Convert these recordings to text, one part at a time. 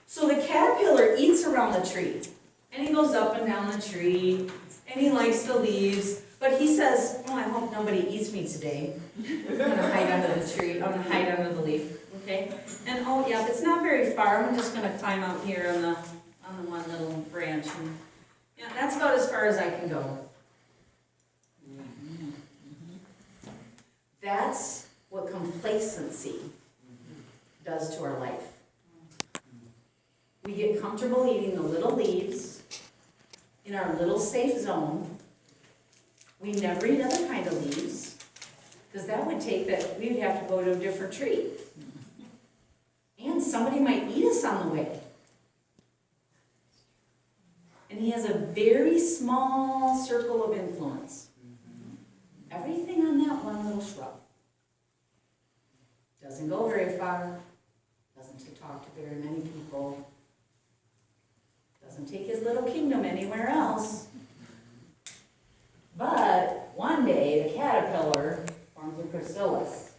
So the caterpillar eats around the tree, and he goes up and down the tree, and he likes the leaves, but he says, oh, I hope nobody eats me today. I'm gonna hide under the tree, I'm gonna hide under the leaf, okay? And oh yeah, it's not very far, I'm just gonna climb out here on the one little branch, and yeah, that's about as far as I can go. That's what complacency does to our life. We get comfortable eating the little leaves in our little safe zone. We never eat other kind of leaves, because that would take that, we would have to go to a different tree. And somebody might eat us on the way. And he has a very small circle of influence. Everything on that one little shrub. Doesn't go very far, doesn't talk to very many people, doesn't take his little kingdom anywhere else. But one day the caterpillar forms a chrysalis.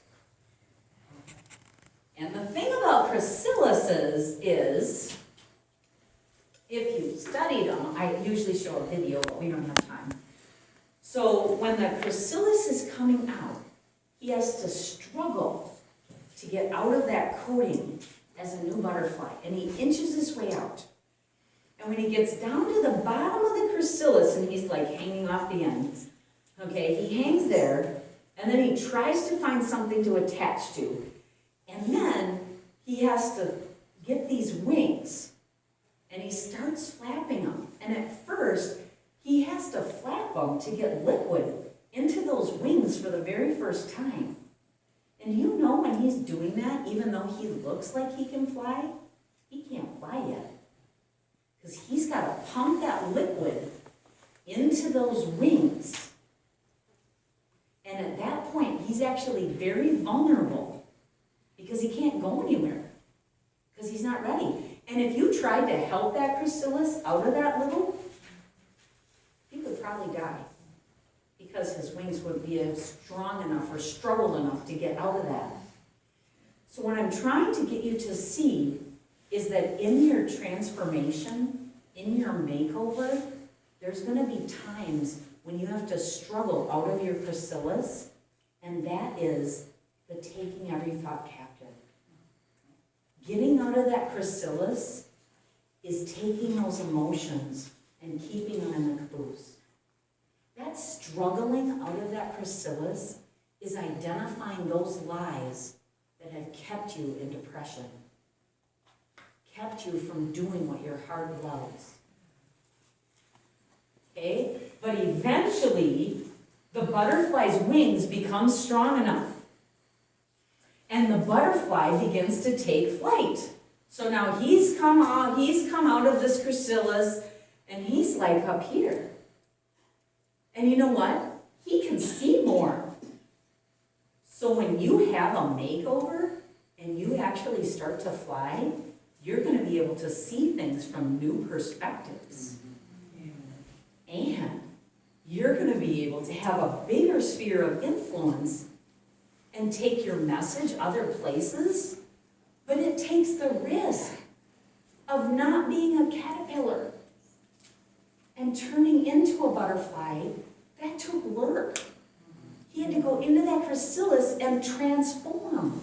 And the thing about chrysalises is, if you study them, I usually show a video, but we don't have time. So when the chrysalis is coming out, he has to struggle to get out of that coating as a new butterfly, and he inches his way out. And when he gets down to the bottom of the chrysalis, and he's like hanging off the end, okay, he hangs there, and then he tries to find something to attach to, and then he has to get these wings, and he starts flapping them. And at first, he has to flap them to get liquid into those wings for the very first time. And you know when he's doing that, even though he looks like he can fly, he can't fly yet. Because he's got to pump that liquid into those wings. And at that point, he's actually very vulnerable because he can't go anywhere because he's not ready. And if you tried to help that chrysalis out of that little, he would probably die because his wings wouldn't be strong enough or struggle enough to get out of that. So what I'm trying to get you to see is that in your transformation, in your makeover, there's going to be times when you have to struggle out of your chrysalis, and that is the taking every thought captive. Getting out of that chrysalis is taking those emotions and keeping them in the caboose. That struggling out of that chrysalis is identifying those lies that have kept you in depression, kept you from doing what your heart loves. Okay? But eventually, the butterfly's wings become strong enough. And the butterfly begins to take flight. So now he's come out of this chrysalis, and he's like up here. And you know what? He can see more. So when you have a makeover and you actually start to fly, you're going to be able to see things from new perspectives. And you're going to be able to have a bigger sphere of influence and take your message other places. But it takes the risk of not being a caterpillar and turning into a butterfly. That took work. He had to go into that chrysalis and transform.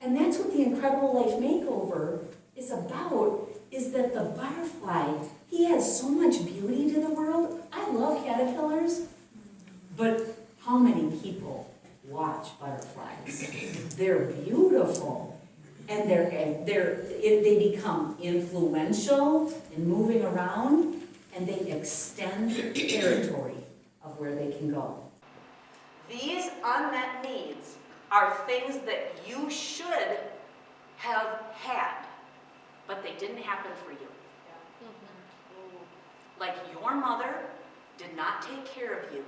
And that's what the Incredible Life Makeover is about, is that the butterfly, he has so much beauty to the world. I love caterpillars, but how many people watch butterflies? They're beautiful. And they become influential in moving around, and they extend the territory of where they can go. These unmet needs are things that you should have had, but they didn't happen for you. Like your mother did not take care of you.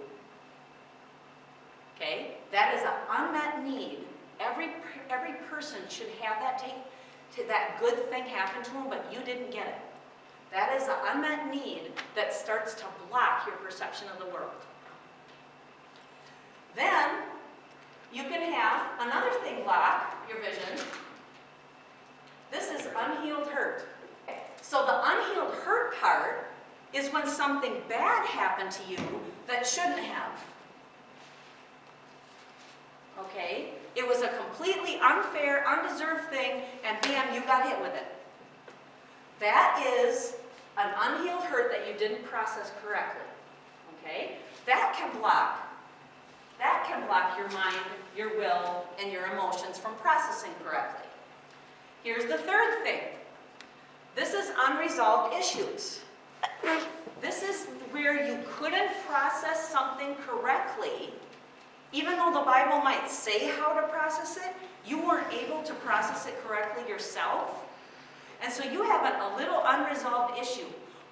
Okay? That is an unmet need. Every person should have that good thing happen to them, but you didn't get it. That is an unmet need that starts to block your perception of the world. Then, you can have another thing block your vision. This is unhealed unhealed hurt. So the unhealed hurt part is when something bad happened to you that shouldn't have. Okay? It was a completely unfair, undeserved thing, and bam, you got hit with it. That is an unhealed hurt that you didn't process correctly. Okay? That can block your mind, your will, and your emotions from processing correctly. Here's the third thing. This is unresolved issues. This is where you couldn't process something correctly. Even though the Bible might say how to process it, you weren't able to process it correctly yourself. And so you have a little unresolved issue.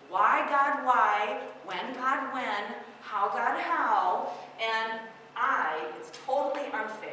Why, God, why? When, God, when? How, God, how? And it's totally unfair.